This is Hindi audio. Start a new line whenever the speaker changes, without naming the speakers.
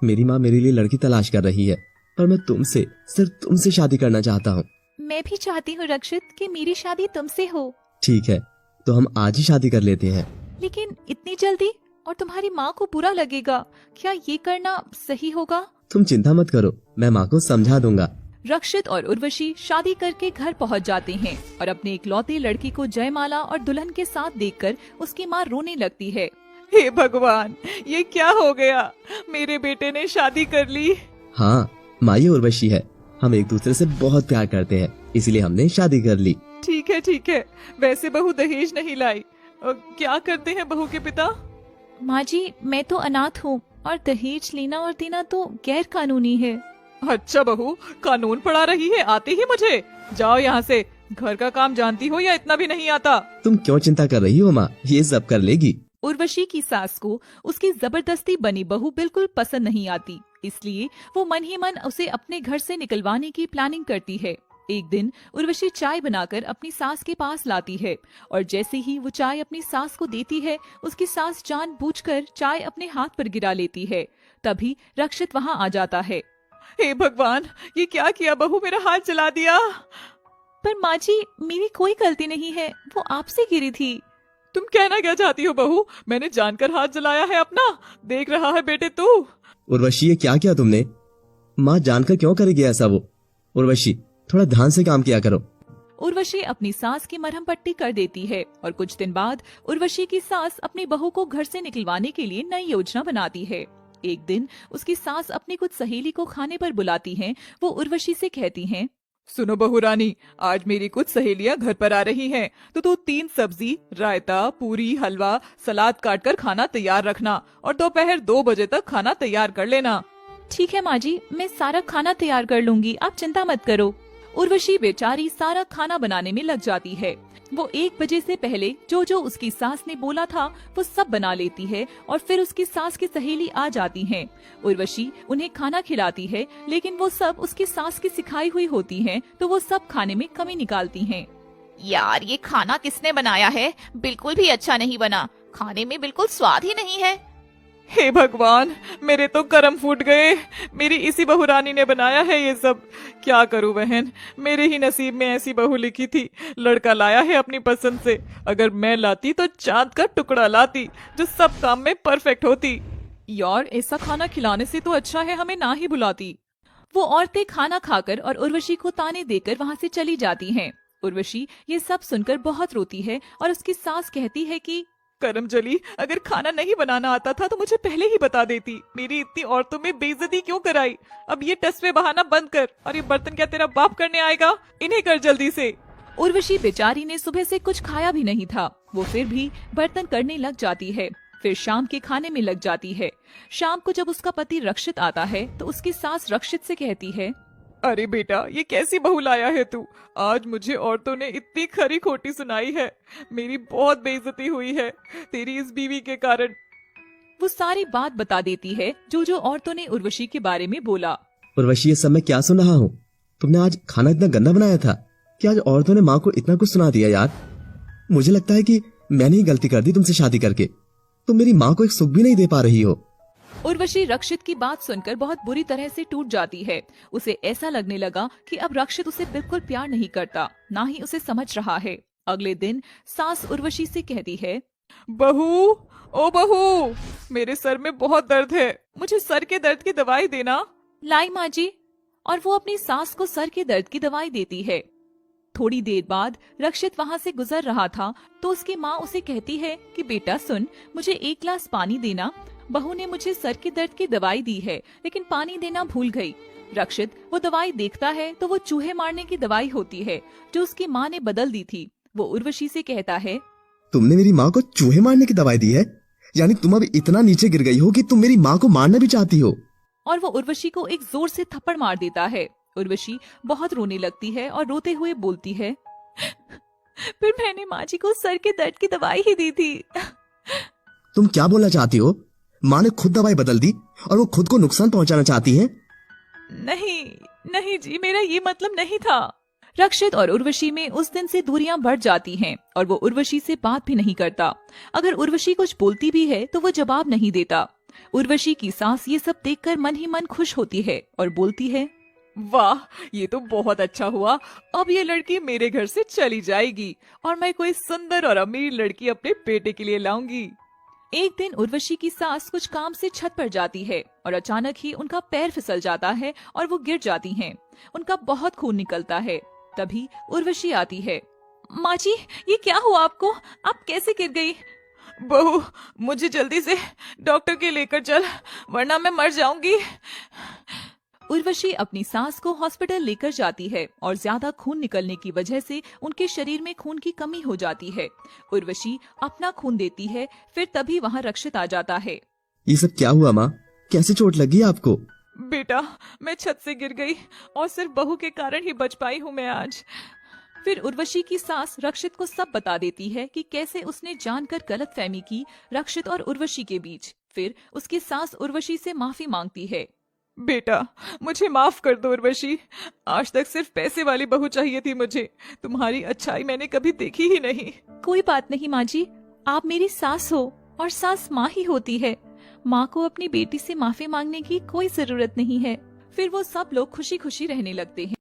मेरी माँ मेरे लिए लड़की तलाश कर रही है, पर मैं तुमसे, सिर्फ तुमसे शादी करना चाहता हूँ।
मैं भी चाहती हूँ रक्षित कि मेरी शादी तुमसे हो।
ठीक है, तो हम आज ही शादी कर लेते हैं।
लेकिन इतनी जल्दी? और तुम्हारी माँ को बुरा लगेगा। क्या ये करना सही होगा?
तुम चिंता मत करो, मैं माँ को समझा दूंगा।
रक्षित और उर्वशी शादी करके घर पहुंच जाते हैं और अपने इकलौते लड़की को जयमाला और दुल्हन के साथ देखकर उसकी माँ रोने लगती है।
हे भगवान, ये क्या हो गया? मेरे बेटे ने शादी कर ली।
हाँ माँ, ये उर्वशी है। हम एक दूसरे से बहुत प्यार करते हैं, इसलिए हमने शादी कर ली।
ठीक है ठीक है, वैसे बहू दहेज नहीं लाई। क्या करते हैं बहू के पिता?
माँ जी, मैं तो अनाथ हूँ और दहेज लेना और देना तो गैर कानूनी है।
अच्छा बहू, कानून पढ़ा रही है आते ही मुझे। जाओ यहाँ से। घर का काम जानती हो या इतना भी नहीं आता?
तुम क्यों चिंता कर रही हो माँ, ये सब कर लेगी।
उर्वशी की सास को उसकी जबरदस्ती बनी बहू बिल्कुल पसंद नहीं आती, इसलिए वो मन ही मन उसे अपने घर से निकलवाने की प्लानिंग करती है। एक दिन उर्वशी चाय बनाकर अपनी सास के पास लाती है और जैसे ही वो चाय अपनी सास को देती है, उसकी सास जानबूझकर चाय अपने हाथ पर गिरा लेती है। तभी रक्षित वहाँ आ जाता है।
हे भगवान, ये क्या किया बहू, मेरा हाथ जला दिया।
पर माँ जी, मेरी कोई गलती नहीं है, वो आपसे गिरी थी।
तुम कहना क्या चाहती हो बहू? मैंने जानकर हाथ जलाया है अपना, देख रहा है बेटे तू।
उर्वशी, ये क्या किया तुमने? माँ जानकर क्यों करेगी ऐसा वो? उर्वशी, थोड़ा ध्यान से काम किया करो।
उर्वशी अपनी सास की मरहम पट्टी कर देती है और कुछ दिन बाद उर्वशी की सास अपनी बहू को घर से निकलवाने के लिए नई योजना बनाती है। एक दिन उसकी सास अपनी कुछ सहेली को खाने पर बुलाती हैं। वो उर्वशी से कहती हैं,
सुनो बहू रानी, आज मेरी कुछ सहेलियां घर पर आ रही हैं, तो तू 3 सब्जी, रायता, पूरी, हलवा, सलाद काट कर खाना तैयार रखना और दोपहर 2 बजे तक खाना तैयार कर लेना।
ठीक है माँ जी, मैं सारा खाना तैयार कर लूंगी, आप चिंता मत करो। उर्वशी बेचारी सारा खाना बनाने में लग जाती है। वो 1 बजे से पहले जो जो उसकी सास ने बोला था वो सब बना लेती है और फिर उसकी सास की सहेली आ जाती हैं। उर्वशी उन्हें खाना खिलाती है, लेकिन वो सब उसकी सास की सिखाई हुई होती हैं, तो वो सब खाने में कमी निकालती हैं।
यार, ये खाना किसने बनाया है? बिल्कुल भी अच्छा नहीं बना, खाने में बिल्कुल स्वाद ही नहीं है।
हे भगवान, मेरे तो कर्म फूट गए। मेरी इसी बहू रानी ने बनाया है ये सब। क्या करूं बहन, मेरे ही नसीब में ऐसी बहू लिखी थी। लड़का लाया है अपनी पसंद से, अगर मैं लाती तो चांद का टुकड़ा लाती जो सब काम में परफेक्ट होती। यार, ऐसा खाना खिलाने से तो अच्छा है हमें ना ही बुलाती।
वो औरतें खाना खाकर और उर्वशी को ताने देकर वहाँ से चली जाती हैं। उर्वशी ये सब सुनकर बहुत रोती है और उसकी सास कहती है कि
करमजली, अगर खाना नहीं बनाना आता था तो मुझे पहले ही बता देती। मेरी इतनी औरतों में बेइज्जती क्यों कराई? अब ये टसवे बहाना बंद कर। और ये बर्तन क्या तेरा बाप करने आएगा? इन्हें कर जल्दी से।
उर्वशी बेचारी ने सुबह से कुछ खाया भी नहीं था, वो फिर भी बर्तन करने लग जाती है। फिर शाम के खाने में लग जाती है। शाम को जब उसका पति रक्षित आता है तो उसकी सास रक्षित से कहती है,
अरे बेटा, ये कैसी बहू लाया है तू? आज मुझे औरतों ने इतनी खरी खोटी सुनाई है। मेरी बहुत बेइज्जती हुई है तेरी इस बीवी के कारण।
वो सारी बात बता देती है जो जो औरतों ने उर्वशी के बारे में बोला।
उर्वशी, ये सब मैं क्या सुन रहा हूँ? तुमने आज खाना इतना गंदा बनाया था कि आज औरतों ने माँ को इतना कुछ सुना दिया। यार, मुझे लगता है कि मैंने ही गलती कर दी तुमसे शादी करके। तुम मेरी माँ को एक सुख भी नहीं दे पा रही हो।
उर्वशी रक्षित की बात सुनकर बहुत बुरी तरह से टूट जाती है। उसे ऐसा लगने लगा कि अब रक्षित उसे बिल्कुल प्यार नहीं करता, ना ही उसे समझ रहा है। अगले दिन सास उर्वशी से कहती है,
बहू, ओ बहू, मेरे सर में बहुत दर्द है, मुझे सर के दर्द की दवाई देना।
लाई माँ जी। और वो अपनी सास को सर के दर्द की दवाई देती है। थोड़ी देर बाद रक्षित वहाँ से गुजर रहा था तो उसकी माँ उसे कहती है कि बेटा सुन, मुझे 1 गिलास पानी देना। बहू ने मुझे सर के दर्द की दवाई दी है, लेकिन पानी देना भूल गई। रक्षित वो दवाई देखता है तो वो चूहे मारने की दवाई होती है जो उसकी माँ ने बदल दी थी। वो उर्वशी से कहता है,
तुमने मेरी माँ को चूहे मारने की दवाई दी है? यानी तुम अब इतना नीचे गिर गई हो कि तुम मेरी माँ को मारना भी चाहती हो?
और वो उर्वशी को एक जोर से थप्पड़ मार देता है। उर्वशी बहुत रोने लगती है और रोते हुए बोलती है, फिर मैंने माँ जी को सर के दर्द की दवाई ही दी थी।
तुम क्या बोलना चाहती हो? माँ ने खुद दवाई बदल दी और वो खुद को नुकसान पहुंचाना चाहती है?
नहीं नहीं जी, मेरा ये मतलब नहीं था। रक्षित और उर्वशी में उस दिन से दूरियां बढ़ जाती हैं और वो उर्वशी से बात भी नहीं करता। अगर उर्वशी कुछ बोलती भी है तो वो जवाब नहीं देता। उर्वशी की सास ये सब देखकर मन ही मन खुश होती है और बोलती है,
वाह, ये तो बहुत अच्छा हुआ। अब ये लड़की मेरे घर से चली जाएगी और मैं कोई सुंदर और अमीर लड़की अपने बेटे के लिए लाऊंगी।
एक दिन उर्वशी की सास कुछ काम से छत पर जाती है और अचानक ही उनका पैर फिसल जाता है और वो गिर जाती हैं। उनका बहुत खून निकलता है। तभी उर्वशी आती है। माँ जी, ये क्या हुआ आपको? आप कैसे गिर गई?
बहू, मुझे जल्दी से डॉक्टर के लेकर चल, वरना मैं मर जाऊंगी।
उर्वशी अपनी सास को हॉस्पिटल लेकर जाती है और ज्यादा खून निकलने की वजह से उनके शरीर में खून की कमी हो जाती है। उर्वशी अपना खून देती है, फिर तभी वहाँ रक्षित आ जाता है।
ये सब क्या हुआ माँ? कैसे चोट लगी आपको?
बेटा, मैं छत से गिर गई और सिर्फ बहू के कारण ही बच पाई हूँ मैं आज।
फिर उर्वशी की सास रक्षित को सब बता देती है कि कैसे उसने जानकर गलतफहमी की रक्षित और उर्वशी के बीच। फिर उसकी सास उर्वशी से माफी मांगती है।
बेटा, मुझे माफ कर दो उर्वशी। आज तक सिर्फ पैसे वाली बहू चाहिए थी मुझे। तुम्हारी अच्छाई मैंने कभी देखी ही नहीं।
कोई बात नहीं माँ जी, आप मेरी सास हो और सास माँ ही होती है। माँ को अपनी बेटी से माफी मांगने की कोई जरूरत नहीं है। फिर वो सब लोग खुशी खुशी रहने लगते हैं।